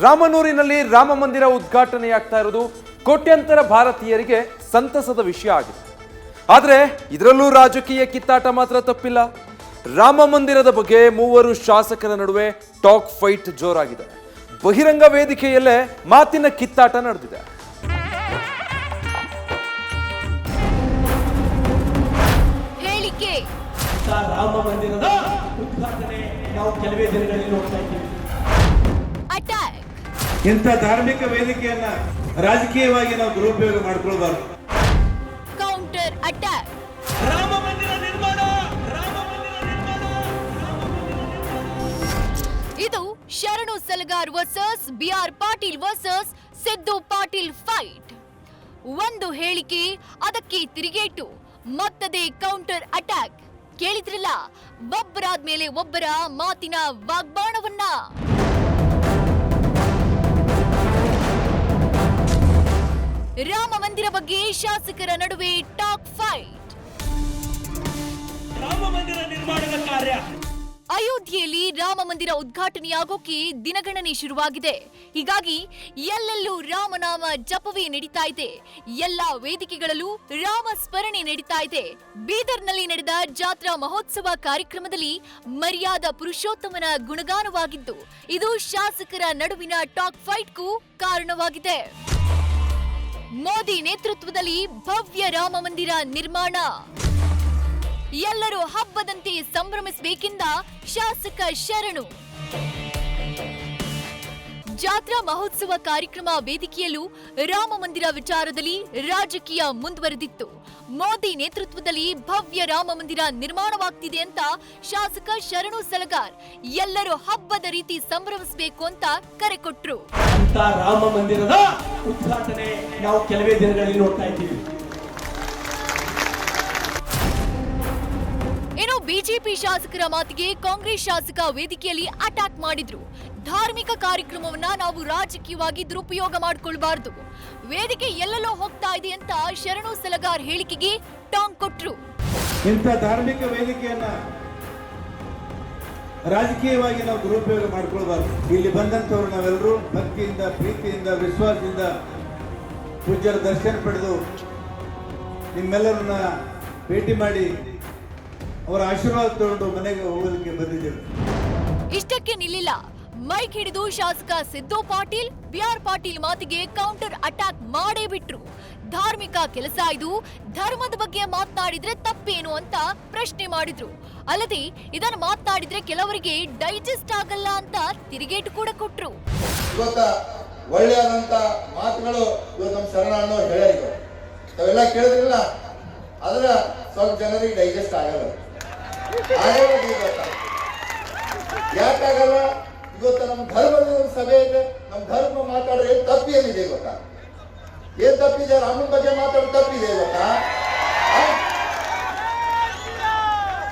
ರಾಮನೂರಿನಲ್ಲಿ ರಾಮ ಮಂದಿರ ಉದ್ಘಾಟನೆಯಾಗ್ತಾ ಇರೋದು ಕೋಟ್ಯಾಂತರ ಭಾರತೀಯರಿಗೆ ಸಂತಸದ ವಿಷಯ ಆಗಿದೆ. ಆದರೆ ಇದರಲ್ಲೂ ರಾಜಕೀಯ ಕಿತ್ತಾಟ ಮಾತ್ರ ತಪ್ಪಿಲ್ಲ. ರಾಮ ಮಂದಿರದ ಬಗ್ಗೆ ಮೂವರು ಶಾಸಕರ ನಡುವೆ ಟಾಕ್ ಫೈಟ್ ಜೋರಾಗಿದೆ. ಬಹಿರಂಗ ವೇದಿಕೆಯಲ್ಲೇ ಮಾತಿನ ಕಿತ್ತಾಟ ನಡೆದಿದೆ. ಹೇಳಿಕೆ ರಾಮ ಮಂದಿರದ ಉದ್ಘಾಟನೆ ನಾವು ಕೆಲವೇ ದಿನಗಳಲ್ಲಿ ನೋಡ್ತಾ ಇದ್ದೀವಿ. ಅಟ್ಯಾಕ್ ಇಂಥ ಧಾರ್ಮಿಕ ವೇದಿಕೆಯನ್ನ ರಾಜಕೀಯವಾಗಿ ನಾವು ದುರುಪಯೋಗ ಮಾಡಿಕೊಳ್ಳಬಾರದು. ಕೌಂಟರ್ ಅಟ್ಯಾಕ್ ರಾಮ ಮಂದಿರ ನಿರ್ಮಾಣ, ಇದು Sharanu Salagar versus BR Patil versus Siddu Patil fight. ಒಂದು ಹೇಳಿಕೆ, ಅದಕ್ಕೆ ತಿರುಗೇಟು, ಮತ್ತದೇ ಕೌಂಟರ್ ಅಟ್ಯಾಕ್. ಕೇಳಿದ್ರಲ್ಲ, ಒಬ್ಬರಾದ್ಮೇಲೆ ಒಬ್ಬರ ಮಾತಿನ ವಾಗ್ಬಾಣವನ್ನ. ರಾಮ ಮಂದಿರ ಬಗ್ಗೆ ಶಾಸಕರ ನಡುವೆ ಟಾಕ್ ಫೈಟ್. ರಾಮ ಮಂದಿರ ನಿರ್ಮಾಣದ ಕಾರ್ಯ ಅಯೋಧ್ಯೆಯಲ್ಲಿ ರಾಮ ಮಂದಿರ ಉದ್ಘಾಟನೆಯಾಗೋಕೆ ದಿನಗಣನೆ ಶುರುವಾಗಿದೆ. ಹೀಗಾಗಿ ಎಲ್ಲೆಲ್ಲೂ ರಾಮನಾಮ ಜಪವೇ ನಡೀತಾ ಇದೆ. ಎಲ್ಲಾ ವೇದಿಕೆಗಳಲ್ಲೂ ರಾಮ ಸ್ಮರಣೆ ನಡೀತಾ ಇದೆ. ಬೀದರ್ನಲ್ಲಿ ನಡೆದ ಜಾತ್ರಾ ಮಹೋತ್ಸವ ಕಾರ್ಯಕ್ರಮದಲ್ಲಿ ಮರ್ಯಾದ ಪುರುಷೋತ್ತಮನ ಗುಣಗಾನವಾಗಿದ್ದು, ಇದು ಶಾಸಕರ ನಡುವಿನ ಟಾಕ್ ಫೈಟ್ಗೂ ಕಾರಣವಾಗಿದೆ. ಮೋದಿ ನೇತೃತ್ವದಲ್ಲಿ ಭವ್ಯ ರಾಮ ಮಂದಿರ ನಿರ್ಮಾಣ. ಎಲ್ಲರೂ ಹಬ್ಬದಂತೆ ಸಂಭ್ರಮಿಸಬೇಕೆಂದ ಶಾಸಕ ಶರಣು. ಜಾತ್ರಾ ಮಹೋತ್ಸವ ಕಾರ್ಯಕ್ರಮ ವೇದಿಕೆಯಲ್ಲೂ ರಾಮ ಮಂದಿರ ವಿಚಾರದಲ್ಲಿ ರಾಜಕೀಯ ಮುಂದುವರೆದಿತ್ತು. ಮೋದಿ ನೇತೃತ್ವದಲ್ಲಿ ಭವ್ಯ ರಾಮ ಮಂದಿರ ನಿರ್ಮಾಣವಾಗ್ತಿದೆ ಅಂತ ಶಾಸಕ ಶರಣು ಸಲಗಾರ್ ಎಲ್ಲರೂ ಹಬ್ಬದ ರೀತಿ ಸಂಭ್ರಮಿಸಬೇಕು ಅಂತ ಕರೆ ಕೊಟ್ರು. ಅಂತ ರಾಮ ಮಂದಿರದ ಉದ್ಘಾಟನೆ ನಾವು ಕೆಲವೇ ದಿನಗಳಲ್ಲಿ ನೋಡ್ತಾ ಇದ್ದೀವಿ. ಇನ್ನು ಬಿಜೆಪಿ ಶಾಸಕರ ಮಾತಿಗೆ ಕಾಂಗ್ರೆಸ್ ಶಾಸಕ ವೇದಿಕೆಯಲ್ಲಿ ಅಟ್ಯಾಕ್ ಮಾಡಿದ್ರು. ಧಾರ್ಮಿಕ ಕಾರ್ಯಕ್ರಮವನ್ನ ನಾವು ರಾಜಕೀಯವಾಗಿ ದುರುಪಯೋಗ ಮಾಡಿಕೊಳ್ಳಬಾರದು. ವೇದಿಕೆ ಎಲ್ಲೆಲ್ಲೋ ಹೋಗ್ತಾ ಇದೆ ಅಂತ ಶರಣು ಸಲಗಾರ್ ಹೇಳಿಕೆಗೆ ಟಾಂಗ್ ಕೊಟ್ರು. ಇಂಥ ಧಾರ್ಮಿಕ ವೇದಿಕೆಯನ್ನ ರಾಜಕೀಯವಾಗಿ ನಾವು ದುರುಪಯೋಗ ಮಾಡಿಕೊಳ್ಳಬಾರದು. ಇಲ್ಲಿ ಬಂದಂತವ್ರು ನಾವೆಲ್ಲರೂ ಭಕ್ತಿಯಿಂದ, ಪ್ರೀತಿಯಿಂದ, ವಿಶ್ವಾಸದಿಂದ ಪೂಜ್ಯರ ದರ್ಶನ ಪಡೆದು ನಿಮ್ಮೆಲ್ಲರನ್ನ ಭೇಟಿ ಮಾಡಿ ಅವರ ಆಶೀರ್ವಾದ ತಗೊಂಡು ಮನೆಗೆ ಹೋಗಲಿಕ್ಕೆ ಬಂದಿದ್ದೇವೆ. ಇಷ್ಟಕ್ಕೆ ನಿಲ್ಲಿಲ್ಲ. ಮೈಕ್ ಹಿಡಿದು ಶಾಸಕ ಸಿದ್ದು ಪಾಟೀಲ್, ಬಿಆರ್ ಪಾಟೀಲ್ ಮಾತಿಗೆ ಕೌಂಟರ್ ಅಟ್ಯಾಕ್ ಮಾಡೇ ಬಿಟ್ರು. ಧಾರ್ಮಿಕ ಕೆಲಸ ಇದು, ಧರ್ಮದ ಬಗ್ಗೆ ಮಾತನಾಡಿದ್ರೆ ತಪ್ಪೇನು ಅಂತ ಪ್ರಶ್ನೆ ಮಾಡಿದ್ರು. ಅಲ್ಲದೆ ಇದನ್ನು ಮಾತನಾಡಿದ್ರೆ ಕೆಲವರಿಗೆ ಡೈಜೆಸ್ಟ್ ಆಗಲ್ಲ ಅಂತ ತಿರುಗೇಟು ಕೂಡ ಕೊಟ್ರು. ಒಳ್ಳೆಯಾದಂತ ಮಾತುಗಳು ಇವತ್ತು ನಮ್ಮ ಶರಣಣ್ಣವ್ರು ಹೇಳಿದ್ರು, ನಾವೆಲ್ಲ ಕೇಳಿದ್ರಲ್ಲ, ಆದ್ರೆ ಸ್ವಲ್ಪ ಜನರಿಗೆ ಡೈಜೆಸ್ಟ್ ಆಗಲ್ಲ. ಯಾಕಾಗಲ್ಲ? ಇವತ್ತ ನಮ್ಮ ಧರ್ಮದ ಸಭೆ ಇದೆ, ನಮ್ಮ ಧರ್ಮ ಮಾತಾಡಿದ್ರೆ ಏನ್ ತಪ್ಪೇನಿದೆ ಗೊತ್ತಾ? ಏನ್ ತಪ್ಪಿದೆ? ರಾಮನ ಬಗ್ಗೆ ಮಾತಾಡೋದು ತಪ್ಪಿದೆ ಗೊತ್ತಾ?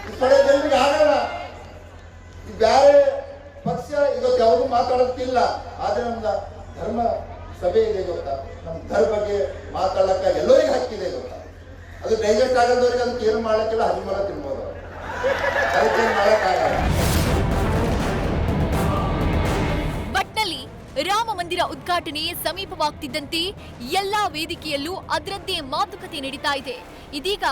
ಈ ಕಡೆ ಜನರಿಗೆ ಆಗಲ್ಲ. ಈ ಬ್ಯಾರೆ ಪಕ್ಷ ಇವತ್ತು ಯಾವುದು ಮಾತಾಡೋದಿಲ್ಲ, ಆದ್ರೆ ನಮ್ದ ಧರ್ಮ ಸಭೆ ಇದೆ ಗೊತ್ತಾ? ನಮ್ಮ ಧರ್ಮ ಬಗ್ಗೆ ಮಾತಾಡಕ್ಕ ಎಲ್ಲರಿಗೂ ಹಕ್ಕಿದೆ ಗೊತ್ತಾ? ಅದು ಡೈಜೆಸ್ಟ್ ಆಗಲ್ದವ್ರಿಗೆ ಅದಕ್ಕೆ ಏನು ಮಾಡಕ್ಕಿಲ್ಲ, ಹದಿಮೂರ ತಿನ್ಬೋದು, ಅದಕ್ಕೇನು ಮಾಡಕ್ಕಾಗಲ್ಲ. ಬಟ್ನಲ್ಲಿ ರಾಮ ಮಂದಿರ ಉದ್ಘಾಟನೆ ಸಮೀಪವಾಗ್ತಿದ್ದಂತೆ ಎಲ್ಲಾ ವೇದಿಕೆಯಲ್ಲೂ ಅದರದ್ದೇ ಮಾತುಕತೆ ನಡೀತಾ ಇದೆ. ಇದೀಗ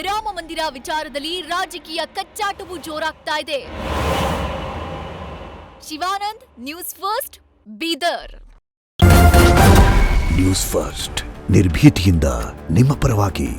ರಾಮ ಮಂದಿರ ವಿಚಾರದಲ್ಲಿ ರಾಜಕೀಯ ಕಚ್ಚಾಟವೂ ಜೋರಾಗ್ತಾ ಇದೆ. Shivanand, news first, Bidar. News first ನಿರ್ಭೀತಿಯಿಂದ ನಿಮ್ಮ ಪರವಾಗಿ.